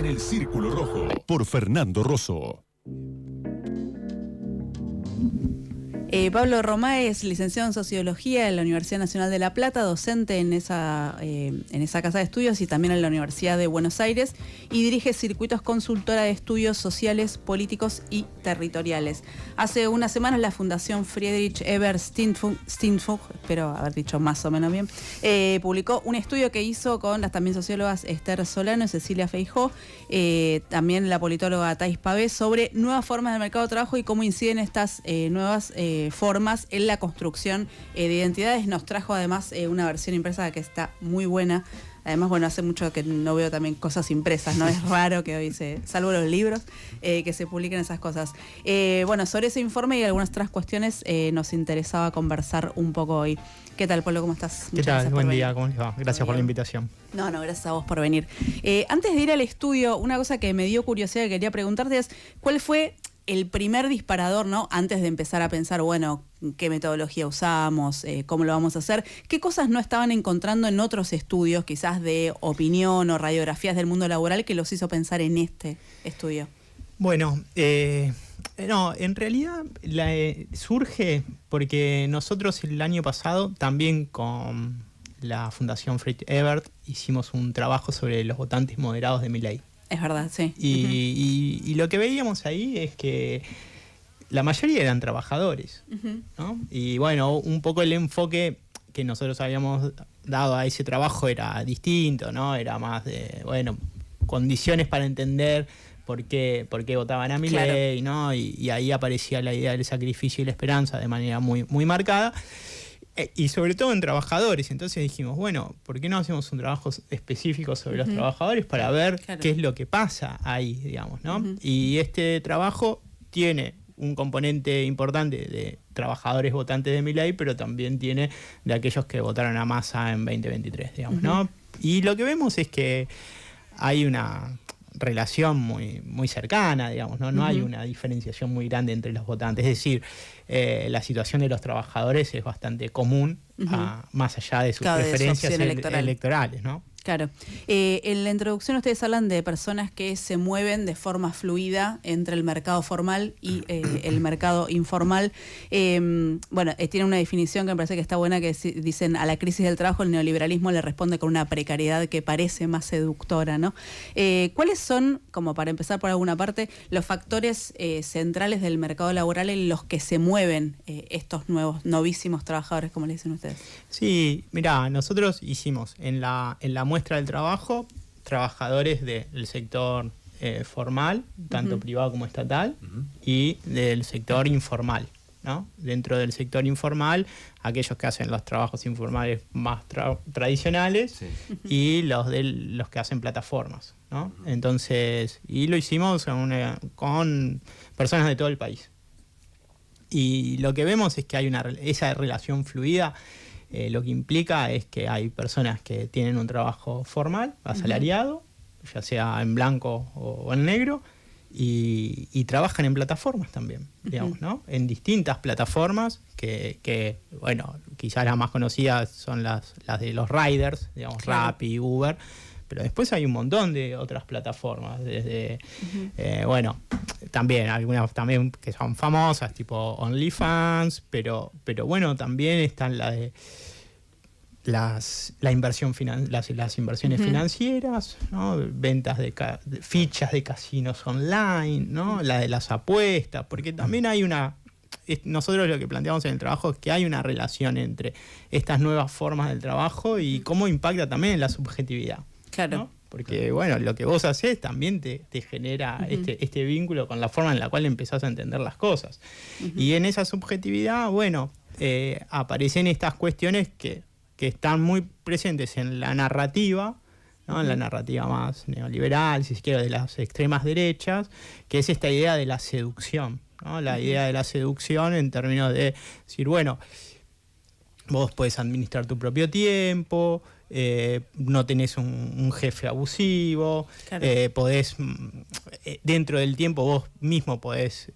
en el Círculo Rojo por Fernando Rosso. Pablo Romá es licenciado en Sociología en la Universidad Nacional de La Plata, docente en esa casa de estudios y también en la Universidad de Buenos Aires, y dirige Circuitos Consultora de Estudios Sociales, Políticos y Territoriales. Hace unas semanas la Fundación Friedrich Ebert Stiftung, espero haber dicho más o menos bien, publicó un estudio que hizo con las también sociólogas Esther Solano y Cecilia Feijó, también la politóloga Thais Pavé, sobre nuevas formas del mercado de trabajo y cómo inciden estas nuevas formas en la construcción de identidades. Nos trajo además una versión impresa que está muy buena. Además, bueno, hace mucho que no veo también cosas impresas, ¿no? Es raro que hoy salvo los libros, que se publiquen esas cosas. Bueno, sobre ese informe y algunas otras cuestiones nos interesaba conversar un poco hoy. ¿Qué tal, Pablo? ¿Cómo estás? ¿Qué tal? Buen día, ¿cómo les va? Gracias por la invitación. No, gracias a vos por venir. Antes de ir al estudio, una cosa que me dio curiosidad que quería preguntarte es, ¿cuál fue el primer disparador, ¿no? Antes de empezar a pensar, bueno, qué metodología usamos, cómo lo vamos a hacer, qué cosas no estaban encontrando en otros estudios, quizás de opinión o radiografías del mundo laboral, que los hizo pensar en este estudio. Bueno, no, en realidad surge porque nosotros el año pasado también con la Fundación Friedrich Ebert hicimos un trabajo sobre los votantes moderados de Milei. Es verdad, sí. Y lo que veíamos ahí es que la mayoría eran trabajadores, ¿no? Y bueno, un poco el enfoque que nosotros habíamos dado a ese trabajo era distinto, ¿no? Era más de, bueno, condiciones para entender por qué votaban a Milei, ¿no? Y ahí aparecía la idea del sacrificio y la esperanza de manera muy, muy marcada. Y sobre todo en trabajadores. Entonces dijimos, bueno, ¿por qué no hacemos un trabajo específico sobre los trabajadores para ver qué es lo que pasa ahí, digamos, ¿no? Y este trabajo tiene un componente importante de trabajadores votantes de Milei, pero también tiene de aquellos que votaron a Massa en 2023, digamos, ¿no? Y lo que vemos es que hay una relación muy, muy cercana, digamos, ¿no? No hay una diferenciación muy grande entre los votantes. Es decir, la situación de los trabajadores es bastante común, más allá de sus preferencias electorales, ¿no? Claro. En la introducción ustedes hablan de personas que se mueven de forma fluida entre el mercado formal y el mercado informal. Bueno, tiene una definición que me parece que está buena, que dicen: a la crisis del trabajo el neoliberalismo le responde con una precariedad que parece más seductora, ¿no? ¿Cuáles son, como para empezar por alguna parte, los factores centrales del mercado laboral en los que se mueven estos nuevos, novísimos trabajadores, como le dicen ustedes? Sí, mirá, nosotros hicimos en la muestra del trabajo trabajadores del sector formal, tanto privado como estatal, y del sector informal, ¿no? Dentro del sector informal, aquellos que hacen los trabajos informales más tradicionales, y los que hacen plataformas, ¿no? Entonces, y lo hicimos con personas de todo el país. Y lo que vemos es que hay esa relación fluida. Lo que implica es que hay personas que tienen un trabajo formal, asalariado, ya sea en blanco o en negro, y trabajan en plataformas también, digamos, ¿no? En distintas plataformas que bueno, quizás las más conocidas son las de los riders, digamos, Rappi, Uber, pero después hay un montón de otras plataformas, desde, bueno, también algunas también que son famosas, tipo OnlyFans, pero bueno, también están las inversiones financieras, ¿no? Ventas de fichas de casinos online, ¿no? La de las apuestas, porque también hay nosotros lo que planteamos en el trabajo es que hay una relación entre estas nuevas formas del trabajo y cómo impacta también en la subjetividad. Claro. ¿No? Porque, bueno, lo que vos haces también te genera este vínculo con la forma en la cual empezás a entender las cosas. Y en esa subjetividad, bueno, aparecen estas cuestiones que están muy presentes en la narrativa, ¿no? En la narrativa más neoliberal, si se quiere, de las extremas derechas, que es esta idea de la seducción, ¿no? La idea de la seducción en términos de decir, bueno, vos podés administrar tu propio tiempo, no tenés un jefe abusivo, claro. Podés, dentro del tiempo vos mismo podés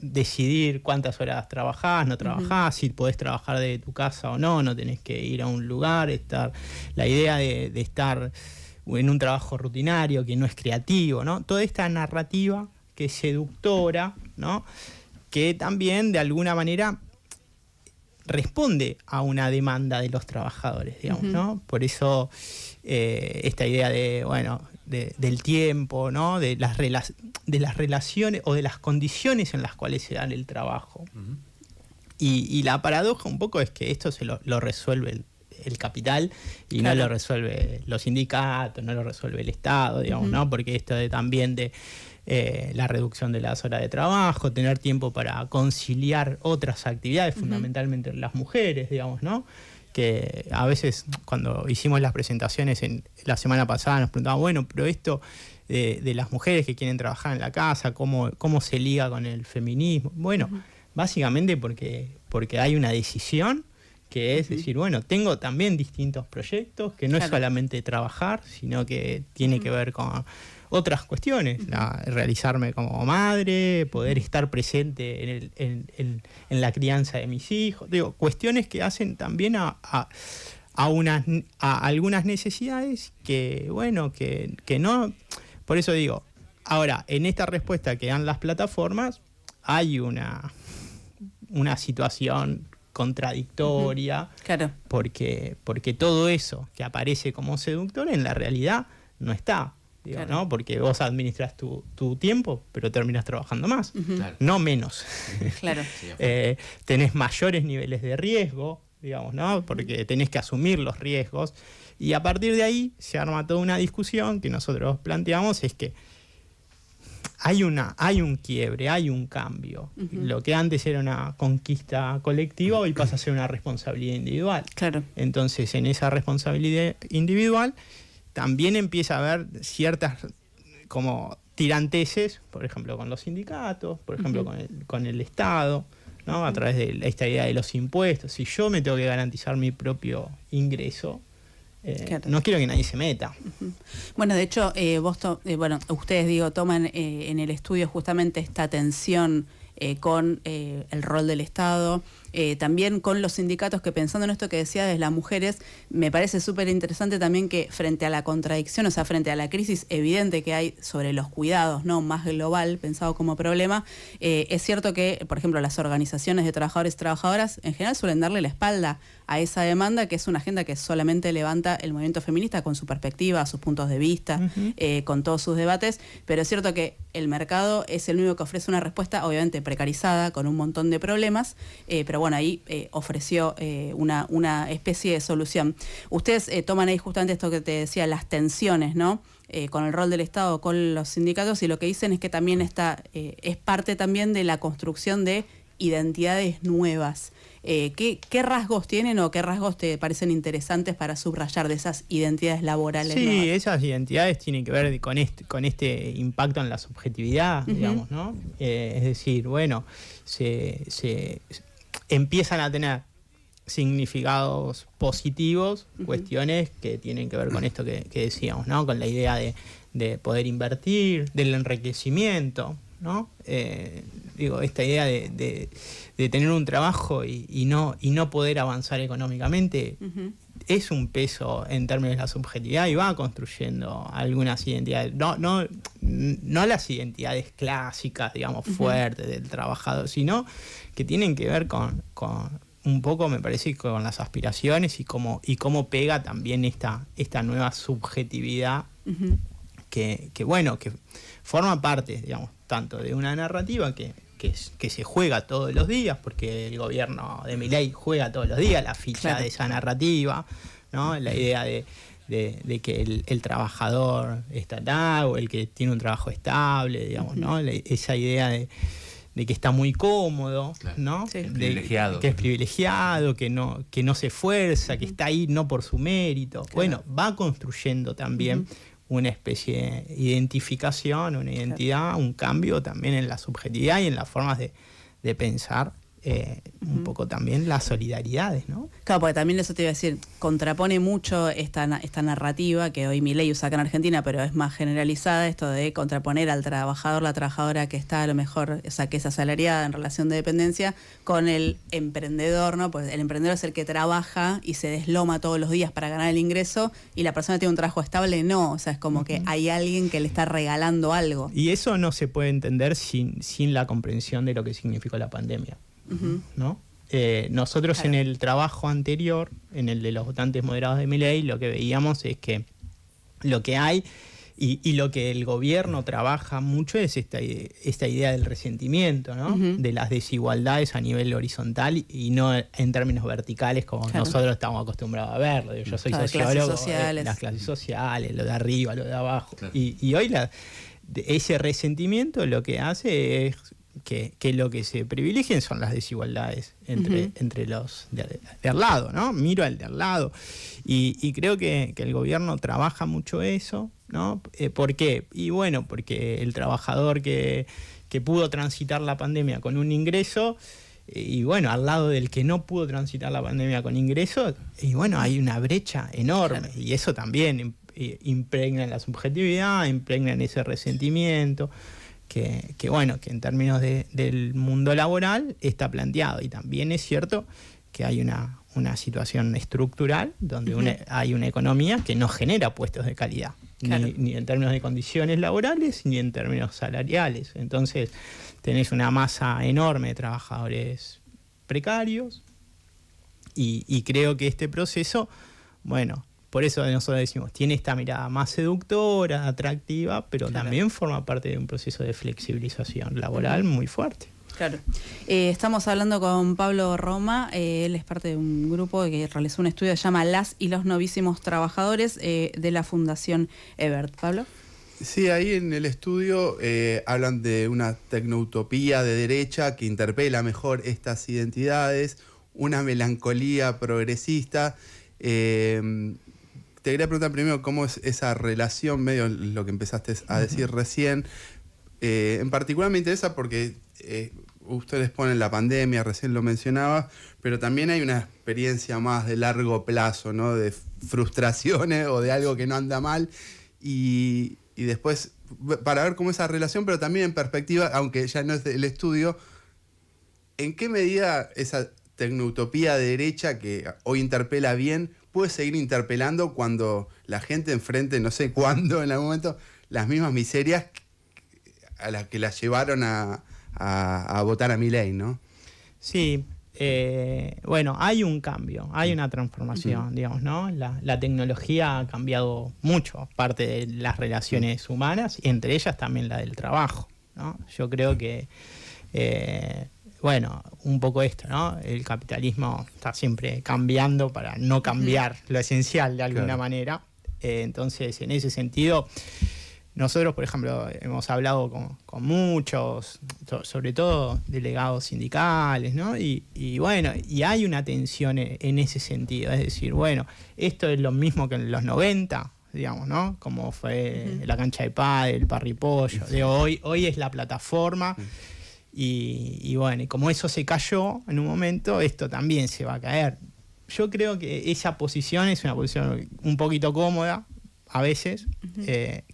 decidir cuántas horas trabajás, no trabajás, si podés trabajar de tu casa o no, no tenés que ir a un lugar, la idea de estar en un trabajo rutinario, que no es creativo, ¿no? Toda esta narrativa que es seductora, ¿no? Que también de alguna manera responde a una demanda de los trabajadores, digamos, ¿no? Por eso esta idea de, bueno, del tiempo, ¿no? De las relaciones o de las condiciones en las cuales se da el trabajo. Y la paradoja un poco es que esto se lo resuelve el capital y no lo resuelve los sindicatos, no lo resuelve el Estado, digamos, ¿no? Porque esto también de la reducción de las horas de trabajo, tener tiempo para conciliar otras actividades, fundamentalmente las mujeres, digamos, ¿no? Que a veces cuando hicimos las presentaciones la semana pasada nos preguntaban, bueno, pero esto de las mujeres que quieren trabajar en la casa, ¿cómo se liga con el feminismo? Bueno, básicamente porque hay una decisión que es decir, bueno, tengo también distintos proyectos, que no es solamente trabajar, sino que tiene que ver con otras cuestiones, realizarme como madre, poder estar presente en la crianza de mis hijos, digo, cuestiones que hacen también a algunas necesidades que, bueno, que no, por eso digo, ahora, en esta respuesta que dan las plataformas, hay una situación contradictoria, porque todo eso que aparece como seductor en la realidad no está. Digo, ¿no? Porque vos administras tu tiempo, pero terminas trabajando más, no menos. Tenés mayores niveles de riesgo, digamos, ¿no? Porque tenés que asumir los riesgos. Y a partir de ahí se arma toda una discusión que nosotros planteamos, es que hay un quiebre, hay un cambio. Lo que antes era una conquista colectiva, hoy pasa a ser una responsabilidad individual. Entonces, en esa responsabilidad individual también empieza a haber ciertas como tiranteses, por ejemplo, con los sindicatos, por ejemplo, con el Estado, ¿no? A través de esta idea de los impuestos. Si yo me tengo que garantizar mi propio ingreso, no quiero que nadie se meta. Bueno, de hecho, ustedes toman en el estudio justamente esta tensión con el rol del Estado, también con los sindicatos, que pensando en esto que decía de las mujeres, me parece súper interesante también que frente a la contradicción, o sea, frente a la crisis evidente que hay sobre los cuidados, ¿no? Más global, pensado como problema, es cierto que, por ejemplo, las organizaciones de trabajadores y trabajadoras en general suelen darle la espalda a esa demanda, que es una agenda que solamente levanta el movimiento feminista con su perspectiva, sus puntos de vista, con todos sus debates, pero es cierto que el mercado es el único que ofrece una respuesta, obviamente precarizada, con un montón de problemas, pero bueno, ahí ofreció una especie de solución. Ustedes toman ahí justamente esto que te decía, las tensiones, ¿no? Con el rol del Estado, con los sindicatos, y lo que dicen es que también es parte también de la construcción de identidades nuevas. ¿Qué rasgos tienen o qué rasgos te parecen interesantes para subrayar de esas identidades laborales? Sí, esas identidades tienen que ver con este impacto en la subjetividad, digamos, ¿no? Es decir, bueno, se empiezan a tener significados positivos, cuestiones que tienen que ver con esto que decíamos, ¿no? Con la idea de poder invertir, del enriquecimiento, ¿no? Esta idea de tener un trabajo y no poder avanzar económicamente es un peso en términos de la subjetividad y va construyendo algunas identidades, no las identidades clásicas, digamos, fuertes del trabajador, sino que tienen que ver con un poco, me parece, con las aspiraciones y cómo pega también esta nueva subjetividad que forma parte, digamos, tanto de una narrativa que se juega todos los días, porque el gobierno de Milei juega todos los días la ficha de esa narrativa, ¿no? La idea de que el trabajador estatal o el que tiene un trabajo estable, digamos, ¿no? Esa idea de que está muy cómodo, ¿no? Sí. Privilegiado. Que es privilegiado, que no se esfuerza, que está ahí no por su mérito. Bueno, va construyendo también una especie de identificación, una identidad, un cambio también en la subjetividad y en las formas de pensar un poco también las solidaridades, ¿no? Claro, porque también eso te iba a decir, contrapone mucho esta narrativa que hoy Milei usa acá en Argentina, pero es más generalizada, esto de contraponer al trabajador, la trabajadora que está a lo mejor, o sea, que es asalariada en relación de dependencia, con el emprendedor, ¿no? Pues el emprendedor es el que trabaja y se desloma todos los días para ganar el ingreso, y la persona que tiene un trabajo estable, no. O sea, es como que hay alguien que le está regalando algo. Y eso no se puede entender sin la comprensión de lo que significó la pandemia, ¿no? Nosotros en el trabajo anterior, en el de los votantes moderados de Milei, lo que veíamos es que lo que hay y lo que el gobierno trabaja mucho es esta idea del resentimiento, ¿no? De las desigualdades a nivel horizontal y no en términos verticales como nosotros estamos acostumbrados a verlo. Yo soy sociólogo, las clases sociales, lo de arriba, lo de abajo. Y hoy ese resentimiento lo que hace es que lo que se privilegien son las desigualdades entre los de al lado, ¿no? Miro al de al lado. Y creo que el gobierno trabaja mucho eso, ¿no? ¿Por qué? Y bueno, porque el trabajador que pudo transitar la pandemia con un ingreso, y bueno, al lado del que no pudo transitar la pandemia con ingreso, y bueno, hay una brecha enorme. Y eso también impregna en la subjetividad, impregna en ese resentimiento. Que bueno, que en términos del mundo laboral está planteado. Y también es cierto que hay una situación estructural donde hay una economía que no genera puestos de calidad, ni en términos de condiciones laborales, ni en términos salariales. Entonces tenés una masa enorme de trabajadores precarios y creo que este proceso, bueno, por eso nosotros decimos, tiene esta mirada más seductora, atractiva, pero también forma parte de un proceso de flexibilización laboral muy fuerte. Claro. Estamos hablando con Pablo Roma, él es parte de un grupo que realizó un estudio que se llama Las y los novísimos trabajadores de la Fundación Ebert. ¿Pablo? Sí, ahí en el estudio hablan de una tecnoutopía de derecha que interpela mejor estas identidades, una melancolía progresista. Te quería preguntar primero cómo es esa relación, medio lo que empezaste a decir recién. En particular me interesa porque ustedes ponen la pandemia, recién lo mencionaba, pero también hay una experiencia más de largo plazo, ¿no? De frustraciones o de algo que no anda mal. Y después, para ver cómo esa relación, pero también en perspectiva, aunque ya no es del estudio, ¿en qué medida esa tecnoutopía de derecha que hoy interpela bien puede seguir interpelando cuando la gente enfrente, no sé cuándo, en algún momento, las mismas miserias a las que las llevaron a votar a Milei, ¿no? Sí, bueno, hay un cambio, hay una transformación, digamos, ¿no? La tecnología ha cambiado mucho, parte de las relaciones humanas, y entre ellas también la del trabajo, ¿no? Yo creo que bueno, un poco esto, ¿no? El capitalismo está siempre cambiando para no cambiar lo esencial de alguna manera. Entonces, en ese sentido, nosotros, por ejemplo, hemos hablado con muchos, sobre todo delegados sindicales, ¿no? Y bueno, y hay una tensión en ese sentido. Es decir, bueno, esto es lo mismo que en los 90, digamos, ¿no? Como fue la cancha de pádel, el parripollo. Hoy es la plataforma. Y bueno, y como eso se cayó en un momento, esto también se va a caer. Yo creo que esa posición es una posición un poquito cómoda, a veces.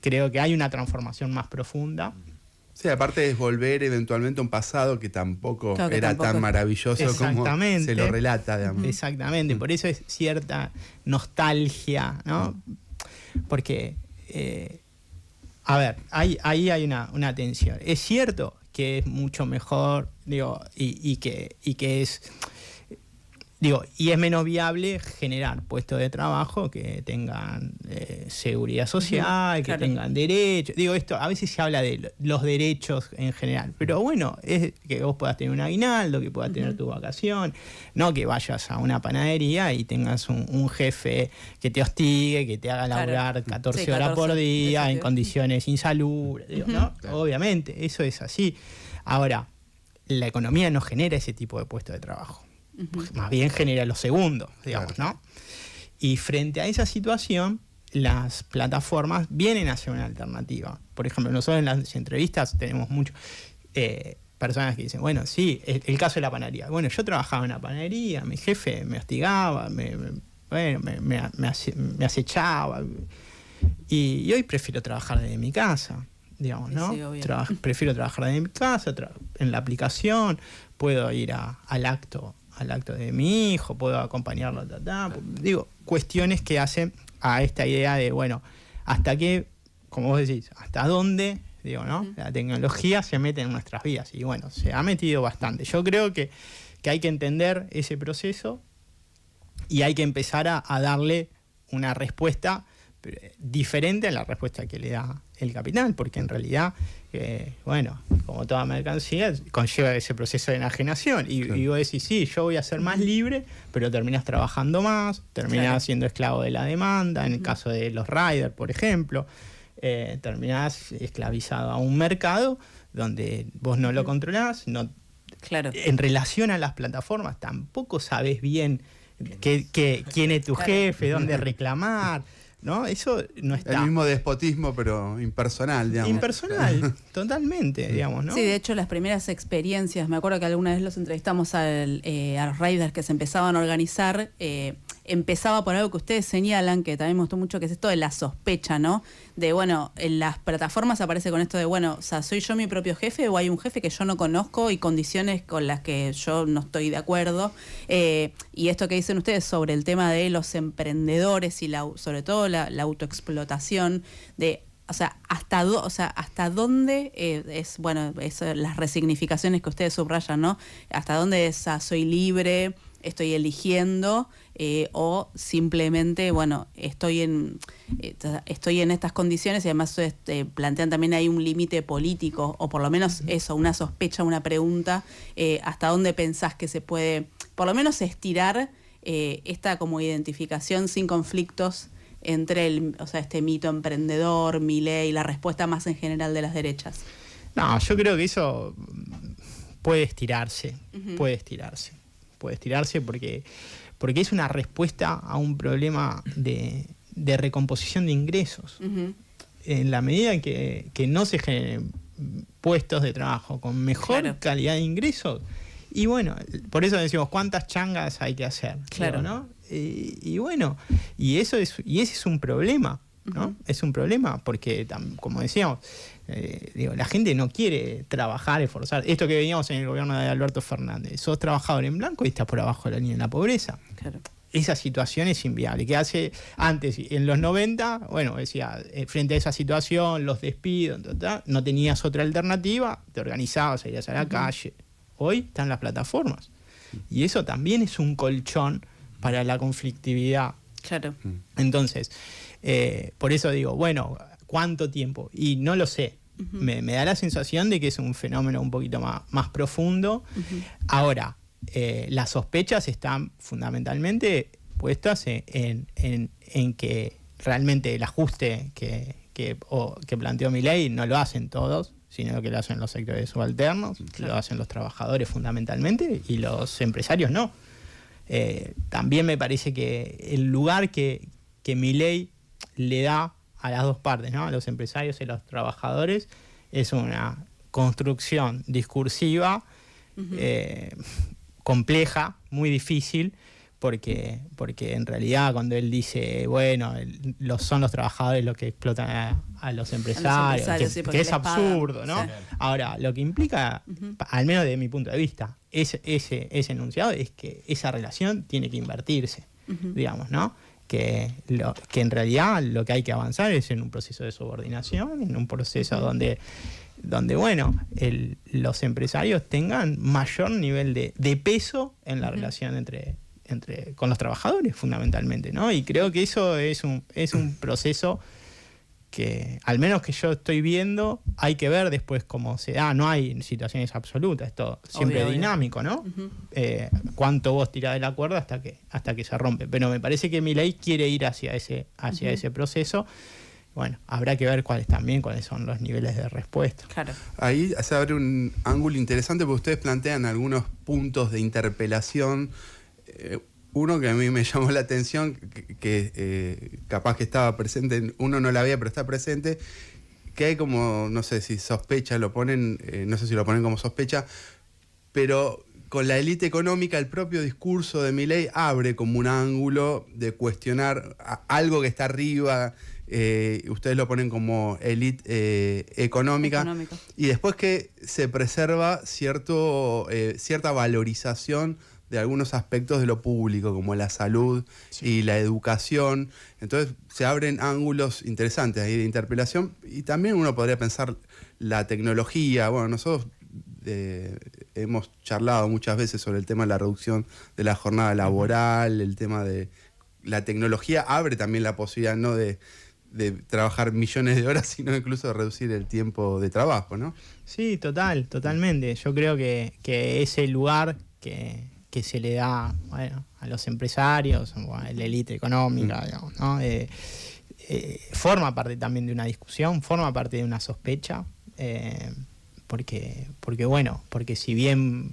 Creo que hay una transformación más profunda. Sí, aparte es volver eventualmente a un pasado que tampoco era tan maravilloso como se lo relata, digamos. Exactamente, por eso es cierta nostalgia, ¿no? Porque, a ver, ahí hay una tensión. Es cierto que es mucho mejor, digo, y que es, digo, y es menos viable generar puestos de trabajo que tengan seguridad social, que tengan derechos. Digo, esto a veces se habla de los derechos en general, pero bueno, es que vos puedas tener un aguinaldo, que puedas tener tu vacación, no que vayas a una panadería y tengas un jefe que te hostigue, que te haga laburar 14 horas por día en condiciones insalubres, digo, ¿no? Obviamente, eso es así. Ahora, la economía no genera ese tipo de puestos de trabajo. Más bien genera los segundos, digamos, ¿no? Y frente a esa situación, las plataformas vienen a ser una alternativa. Por ejemplo, nosotros en las entrevistas tenemos mucho... personas que dicen, bueno, sí, el caso de la panadería. Bueno, yo trabajaba en la panadería, mi jefe me hostigaba, me acechaba. Y hoy prefiero trabajar desde mi casa, digamos, ¿no? Sí, obvio. Prefiero trabajar desde mi casa, en la aplicación, puedo ir al acto de mi hijo, puedo acompañarlo, digo, cuestiones que hacen a esta idea de, bueno, hasta qué, como vos decís, hasta dónde, digo, ¿no? La tecnología se mete en nuestras vidas, y bueno, se ha metido bastante. Yo creo que hay que entender ese proceso y hay que empezar a darle una respuesta diferente a la respuesta que le da el capital, porque en realidad, bueno, como toda mercancía, conlleva ese proceso de enajenación. Y vos decís, sí, yo voy a ser más libre, pero terminás trabajando más, terminás siendo esclavo de la demanda, en el caso de los riders, por ejemplo, terminás esclavizado a un mercado donde vos no lo controlás, en relación a las plataformas tampoco sabés bien quién es tu jefe, dónde reclamar, ¿no? Eso no está. El mismo despotismo, pero impersonal, digamos. Impersonal, totalmente, digamos, ¿no? Sí, de hecho, las primeras experiencias, me acuerdo que alguna vez los entrevistamos a los riders que se empezaban a organizar, empezaba por algo que ustedes señalan, que también me gustó mucho, que es esto de la sospecha, ¿no? De, bueno, en las plataformas aparece con esto de, bueno, o sea, ¿soy yo mi propio jefe o hay un jefe que yo no conozco y condiciones con las que yo no estoy de acuerdo? Y esto que dicen ustedes sobre el tema de los emprendedores y sobre todo la autoexplotación de... O sea, hasta dónde es, bueno, las resignificaciones que ustedes subrayan, ¿no? Hasta dónde soy libre, estoy eligiendo, o simplemente, bueno, estoy en estas condiciones, y además plantean también ahí un límite político, o por lo menos eso, una sospecha, una pregunta, hasta dónde pensás que se puede, por lo menos estirar esta como identificación sin conflictos entre este mito emprendedor, Milei, la respuesta más en general de las derechas. No, yo creo que eso puede estirarse, porque es una respuesta a un problema de recomposición de ingresos. En la medida que no se generen puestos de trabajo con mejor calidad de ingresos, y bueno, por eso decimos cuántas changas hay que hacer, ¿no? Y bueno, y ese es un problema, ¿no? Es un problema porque, como decíamos, la gente no quiere trabajar, esforzar. Esto que veníamos en el gobierno de Alberto Fernández, sos trabajador en blanco y estás por abajo de la línea de la pobreza. Esa situación es inviable. Que hace antes, en los 90, bueno, decía, frente a esa situación, los despidos, no tenías otra alternativa, te organizabas, salías a la calle. Hoy están las plataformas. Y eso también es un colchón para la conflictividad. Entonces, por eso digo, bueno, ¿cuánto tiempo? Y no lo sé. Me da la sensación de que es un fenómeno un poquito más profundo. Ahora, las sospechas están fundamentalmente puestas en que realmente el ajuste que planteó Milei no lo hacen todos, sino que lo hacen los sectores subalternos, lo hacen los trabajadores fundamentalmente y los empresarios no. También me parece que el lugar que Milei le da a las dos partes, ¿no? A los empresarios y a los trabajadores, es una construcción discursiva compleja, muy difícil, porque en realidad cuando él dice, bueno, son los trabajadores los que explotan a los empresarios, que es absurdo, ¿no? Sí. Ahora, lo que implica, al menos desde mi punto de vista, ese enunciado es que esa relación tiene que invertirse, digamos, ¿no? Que en realidad lo que hay que avanzar es en un proceso de subordinación, en un proceso donde bueno, los empresarios tengan mayor nivel de peso en la relación con los trabajadores, fundamentalmente, ¿no? Y creo que eso es un proceso que, al menos que yo estoy viendo, hay que ver después cómo se da. No hay situaciones absolutas, esto siempre es dinámico, ¿no? Cuánto vos tirás de la cuerda hasta que se rompe. Pero me parece que Milei quiere ir hacia ese proceso. Bueno, habrá que ver cuáles son los niveles de respuesta. Claro. Ahí se abre un ángulo interesante porque ustedes plantean algunos puntos de interpelación. Uno que a mí me llamó la atención, que capaz que estaba presente, uno no la veía, pero está presente, que hay como, no sé si sospecha, lo ponen, no sé si lo ponen como sospecha, pero con la élite económica el propio discurso de Milei abre como un ángulo de cuestionar algo que está arriba, ustedes lo ponen como élite económica, y después que se preserva cierta valorización de algunos aspectos de lo público, como la salud y la educación. Entonces se abren ángulos interesantes ahí de interpelación, y también uno podría pensar la tecnología. Bueno, nosotros hemos charlado muchas veces sobre el tema de la reducción de la jornada laboral, el tema de la tecnología abre también la posibilidad no de trabajar millones de horas, sino incluso de reducir el tiempo de trabajo, ¿no? Sí, totalmente. Yo creo que ese lugar que se le da, bueno, a los empresarios, o a la élite económica, digamos, ¿no? Forma parte también de una discusión, forma parte de una sospecha, porque si bien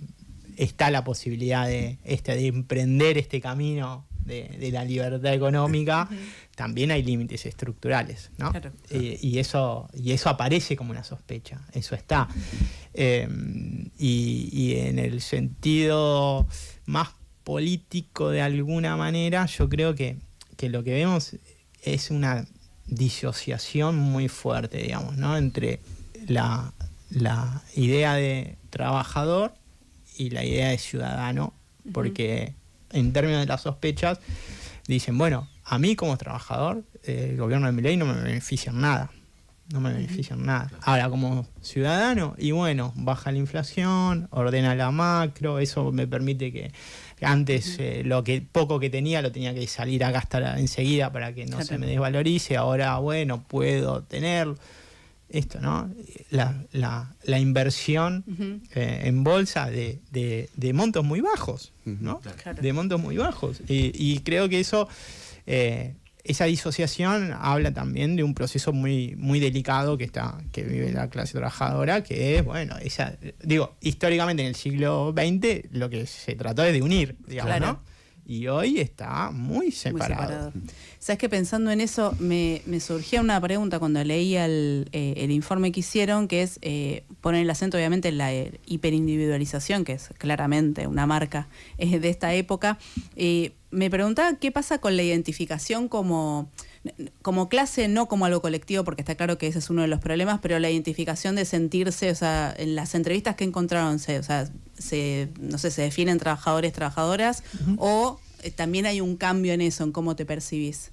está la posibilidad de emprender este camino de la libertad económica, también hay límites estructurales, ¿no? Claro. Y eso aparece como una sospecha, eso está. Y en el sentido más político, de alguna manera, yo creo que lo que vemos es una disociación muy fuerte, digamos, ¿no? Entre la idea de trabajador y la idea de ciudadano, porque en términos de las sospechas dicen, bueno, a mí como trabajador el gobierno de Milei no me beneficia en nada, Ahora como ciudadano, y bueno, baja la inflación, ordena la macro, eso me permite que antes lo poco que tenía lo tenía que salir a gastar enseguida para que no se me desvalorice, ahora bueno, puedo tenerlo. Esto, ¿no? La inversión en bolsa de montos muy bajos, ¿no? Claro. De montos muy bajos. Y creo que eso, esa disociación habla también de un proceso muy, muy delicado que vive la clase trabajadora, que es, bueno, históricamente en el siglo XX lo que se trató es de unir, digamos, ¿no? Y hoy está muy separado. Sabes que pensando en eso, me surgía una pregunta cuando leía el informe que hicieron, que es poner el acento obviamente en la hiperindividualización, que es claramente una marca de esta época. Me preguntaba qué pasa con la identificación como clase, no como algo colectivo, porque está claro que ese es uno de los problemas, pero la identificación de sentirse, o sea, en las entrevistas que encontraron, se definen trabajadores, trabajadoras, o también hay un cambio en eso, en cómo te percibís.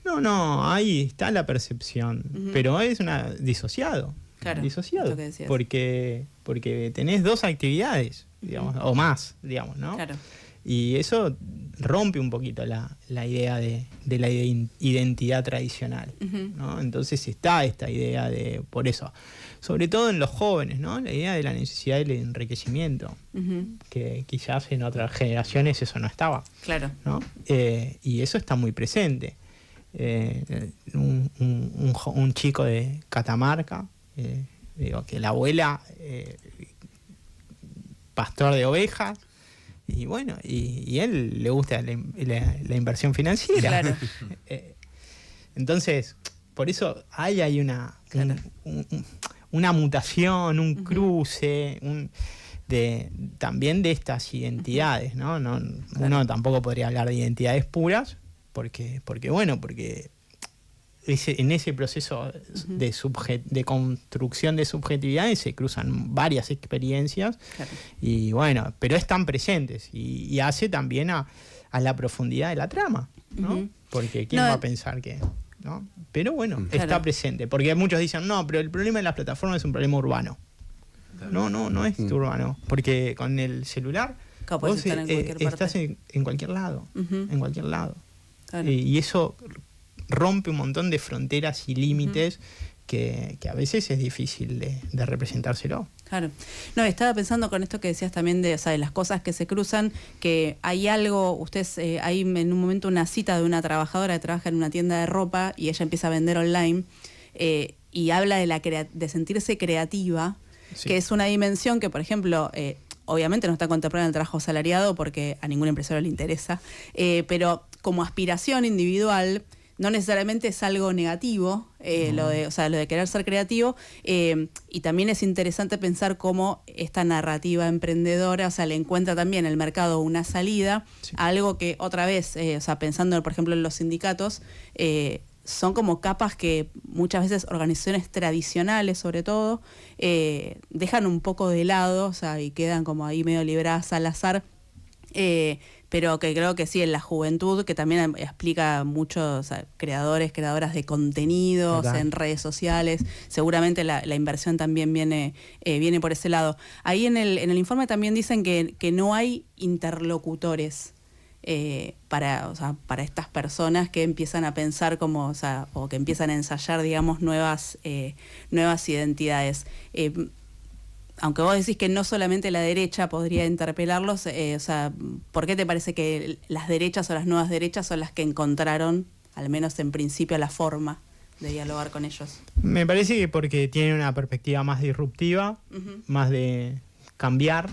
No, ahí está la percepción, pero es disociado. Claro, disociado, lo que decías. porque tenés dos actividades, digamos, o más, digamos, ¿no? Claro. Y eso rompe un poquito la idea de la identidad tradicional, ¿no? Entonces está esta idea de, por eso, sobre todo en los jóvenes, ¿no? La idea de la necesidad del enriquecimiento, que quizás en otras generaciones eso no estaba. Claro. ¿No? Y eso está muy presente. Un chico de Catamarca, que la abuela, pastor de ovejas, y bueno, y él le gusta la inversión financiera. Claro. Entonces, por eso hay una mutación, un cruce, también de estas identidades, ¿no? Uno tampoco podría hablar de identidades puras, porque en ese proceso de construcción de subjetividades se cruzan varias experiencias, y bueno, pero están presentes y hace también a la profundidad de la trama, ¿no? Porque ¿quién va a pensar que...? ¿no? Pero bueno, está presente, porque muchos dicen, no, pero el problema de las plataformas es un problema urbano. No es urbano, porque con el celular vos estás en cualquier lado, en cualquier lado. Claro. Y eso rompe un montón de fronteras y límites que a veces es difícil de representárselo. Claro. No, estaba pensando con esto que decías también de las cosas que se cruzan, que hay algo, ustedes, hay en un momento una cita de una trabajadora que trabaja en una tienda de ropa y ella empieza a vender online, y habla de sentirse creativa, que es una dimensión que, por ejemplo, obviamente no está contemplada en el trabajo asalariado porque a ningún empresario le interesa, pero como aspiración individual no necesariamente es algo negativo, lo de querer ser creativo, y también es interesante pensar cómo esta narrativa emprendedora, le encuentra también el mercado una salida, a algo que otra vez, pensando por ejemplo en los sindicatos, son como capas que muchas veces organizaciones tradicionales sobre todo dejan un poco de lado, y quedan como ahí medio libradas al azar, pero que creo que sí, en la juventud, que también explica muchos creadoras de contenidos, Total. en redes sociales, seguramente la inversión también viene por ese lado. Ahí en el informe también dicen que no hay interlocutores para estas personas que empiezan a pensar o que empiezan a ensayar, digamos, nuevas identidades. Aunque vos decís que no solamente la derecha podría interpelarlos, ¿por qué te parece que las derechas o las nuevas derechas son las que encontraron, al menos en principio, la forma de dialogar con ellos? Me parece que porque tienen una perspectiva más disruptiva, más de cambiar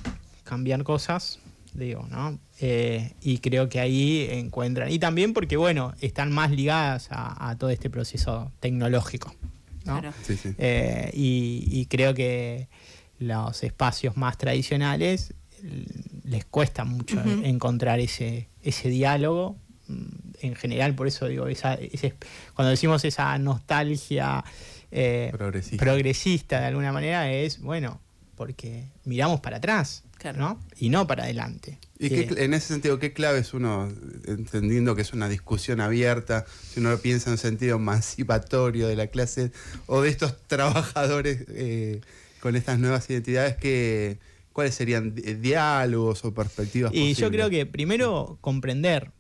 cosas, digo, ¿no? Y creo que ahí encuentran. Y también porque, bueno, están más ligadas a todo este proceso tecnológico, ¿no? Claro. Sí, sí. Y creo que los espacios más tradicionales les cuesta mucho encontrar ese diálogo. En general, por eso digo, cuando decimos esa nostalgia progresista de alguna manera, es, bueno, porque miramos para atrás, claro, ¿no? Y no para adelante. Y en ese sentido, ¿qué claves uno, entendiendo que es una discusión abierta, si uno piensa en un sentido emancipatorio de la clase o de estos trabajadores con estas nuevas identidades, ¿cuáles serían diálogos o perspectivas posibles? Y yo creo que primero comprender,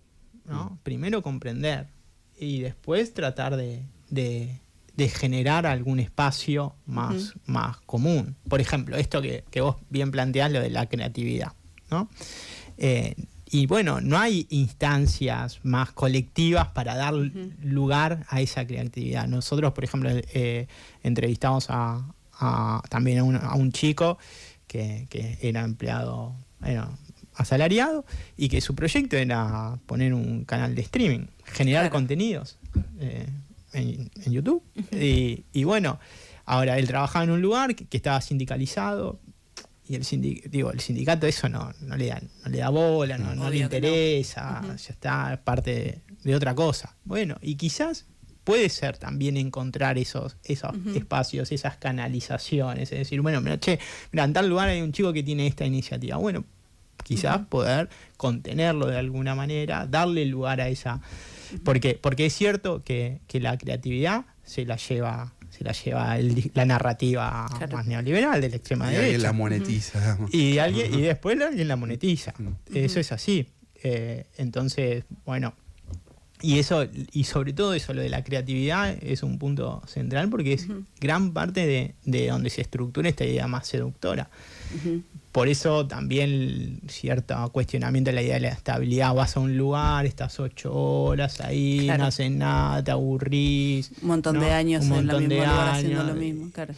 ¿no? Primero comprender y después tratar de generar algún espacio más común. Por ejemplo, esto que vos bien planteás, lo de la creatividad, ¿no? Y bueno, no hay instancias más colectivas para dar lugar a esa creatividad. Nosotros, por ejemplo, entrevistamos también a un chico que era empleado, asalariado, y que su proyecto era poner un canal de streaming, generar contenidos en YouTube. Y bueno, ahora él trabajaba en un lugar que estaba sindicalizado, y el sindicato eso no le da bola, no le interesa, ya está parte de otra cosa. Bueno, y quizás puede ser también encontrar esos espacios, esas canalizaciones, es decir, bueno, mira, en tal lugar hay un chico que tiene esta iniciativa. Bueno, quizás poder contenerlo de alguna manera, darle lugar a esa... Porque es cierto que la creatividad se la lleva la narrativa más neoliberal de la extrema derecha. Alguien la monetiza. Y después alguien la monetiza. Eso es así. Entonces, bueno, y sobre todo eso, lo de la creatividad, es un punto central porque es gran parte de donde se estructura esta idea más seductora. Por eso también cierto cuestionamiento de la idea de la estabilidad. Vas a un lugar, estás 8 horas ahí, no haces nada, te aburrís. Un montón de años en el mismo lugar haciendo lo mismo. Claro.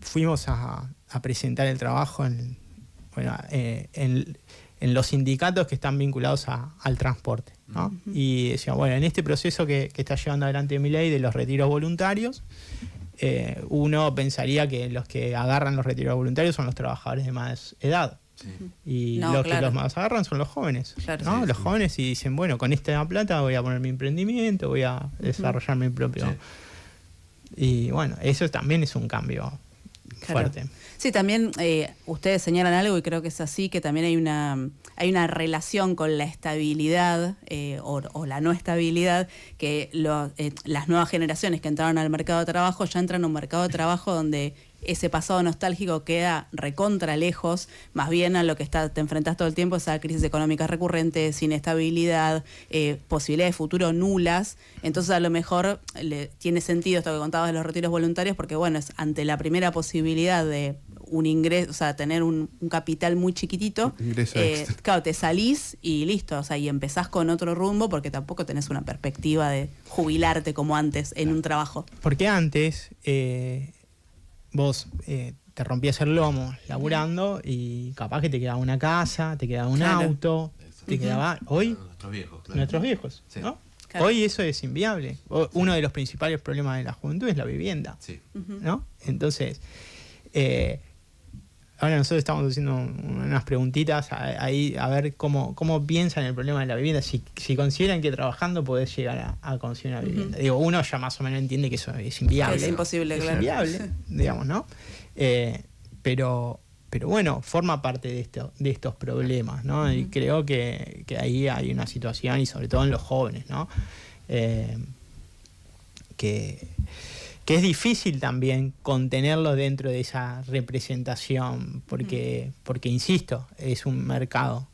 Fuimos a presentar el trabajo en los sindicatos que están vinculados al transporte, ¿no? Y decíamos, bueno, en este proceso que está llevando adelante Milei de los retiros voluntarios, uno pensaría que los que agarran los retiros voluntarios son los trabajadores de más edad. Y los que los más agarran son los jóvenes, ¿no? Los jóvenes, y dicen, bueno, con esta plata voy a poner mi emprendimiento, voy a desarrollar mi propio... Y bueno, eso también es un cambio fuerte. Sí, también ustedes señalan algo y creo que es así, que también hay una relación con la estabilidad o la no estabilidad, que las nuevas generaciones que entraron al mercado de trabajo ya entran a un mercado de trabajo donde ese pasado nostálgico queda recontra lejos, más bien a lo que te enfrentás todo el tiempo, esa crisis económica recurrente, inestabilidad, posibilidades de futuro nulas. Entonces a lo mejor tiene sentido esto que contabas de los retiros voluntarios, porque bueno, es ante la primera posibilidad de un ingreso, o sea, tener un capital muy chiquitito, claro, te salís y listo, o sea, y empezás con otro rumbo porque tampoco tenés una perspectiva de jubilarte como antes en un trabajo. Porque antes vos te rompías el lomo laburando y capaz que te quedaba una casa, te quedaba un auto, te quedaba hoy nuestros viejos, nuestros viejos, sí. ¿no? Claro. Hoy eso es inviable. Uno de los principales problemas de la juventud es la vivienda. Sí. ¿No? Entonces, ahora nosotros estamos haciendo unas preguntitas ahí a ver cómo piensan el problema de la vivienda. Si consideran que trabajando podés llegar a conseguir una vivienda. Digo, uno ya más o menos entiende que eso es inviable. Es imposible, es claro. inviable, digamos, ¿no? Pero bueno, forma parte de estos problemas, ¿no? Y creo que ahí hay una situación, y sobre todo en los jóvenes, ¿no? Que es difícil también contenerlo dentro de esa representación, porque insisto, es un mercado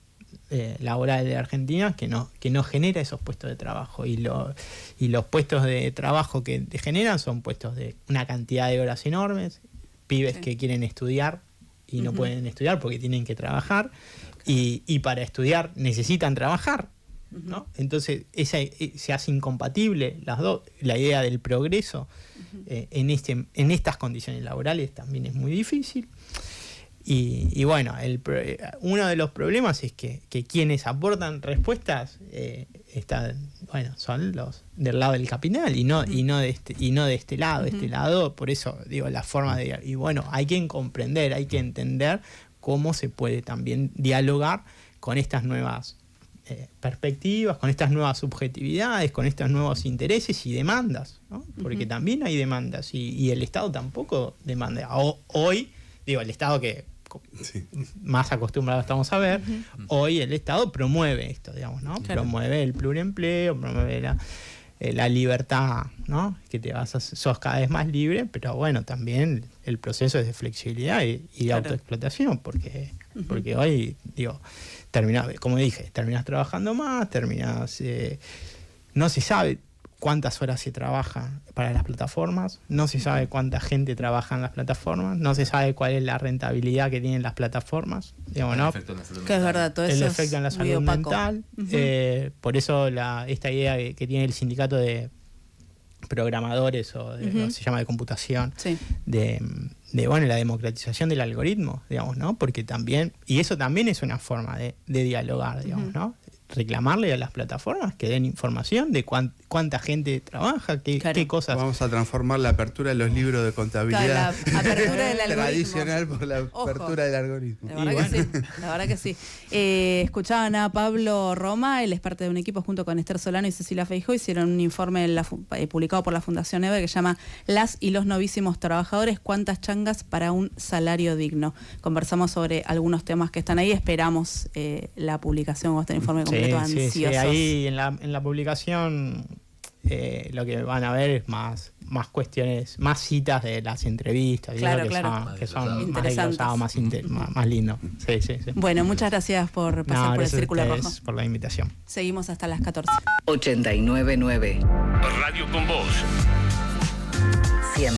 laboral de Argentina que no genera esos puestos de trabajo, y los puestos de trabajo que generan son puestos de una cantidad de horas enormes, pibes que quieren estudiar y no pueden estudiar porque tienen que trabajar, y para estudiar necesitan trabajar, ¿no? Entonces se hace incompatible las dos. La idea del progreso en estas condiciones laborales también es muy difícil. Y bueno, uno de los problemas es que quienes aportan respuestas son los del lado del capital y no de este lado. Este lado, por eso digo, la forma de... Y bueno, hay que comprender, hay que entender cómo se puede también dialogar con estas nuevas perspectivas, con estas nuevas subjetividades, con estos nuevos intereses y demandas, ¿no? Porque también hay demandas, y el Estado tampoco demanda. Hoy, digo, el Estado que más acostumbrado estamos a ver, hoy el Estado promueve esto, digamos, ¿no? Claro. Promueve el pluriempleo, promueve la libertad, ¿no? Que sos cada vez más libre, pero bueno, también el proceso es de flexibilidad y de Claro. autoexplotación, porque hoy, digo, como dije, terminás trabajando más, no se sabe cuántas horas se trabaja para las plataformas, no se sabe cuánta gente trabaja en las plataformas, no se sabe cuál es la rentabilidad que tienen las plataformas, digamos, ¿no? El efecto en la salud Que es mental. verdad, todo El eso efecto en la es muy salud opaco. mental. Por eso esta idea que tiene el sindicato de programadores se llama de computación, Sí. de la democratización del algoritmo, digamos, ¿no? Porque también, y eso también es una forma de dialogar, digamos, ¿no? Reclamarle a las plataformas que den información de cuánta gente trabaja, qué cosas. Vamos a transformar la apertura de los libros de contabilidad La apertura del algoritmo. tradicional por la Ojo. apertura del algoritmo. La verdad que sí. Escuchaban a Pablo Roma, él es parte de un equipo junto con Esther Solano y Cecilia Feijó, hicieron un informe publicado por la Fundación EVE que se llama Las y los novísimos trabajadores, cuántas changas para un salario digno. Conversamos sobre algunos temas que están ahí, esperamos la publicación o este informe completo, ansiosos. Ahí en la publicación lo que van a ver es más cuestiones, más citas de las entrevistas, Claro, digo, claro. que son más Interesantes. desglosados, más lindo. Sí. Bueno, muchas gracias por pasar por el Gracias a Círculo ustedes Rojo. por la invitación. Seguimos hasta las 14. 89.9. Radio con Voz.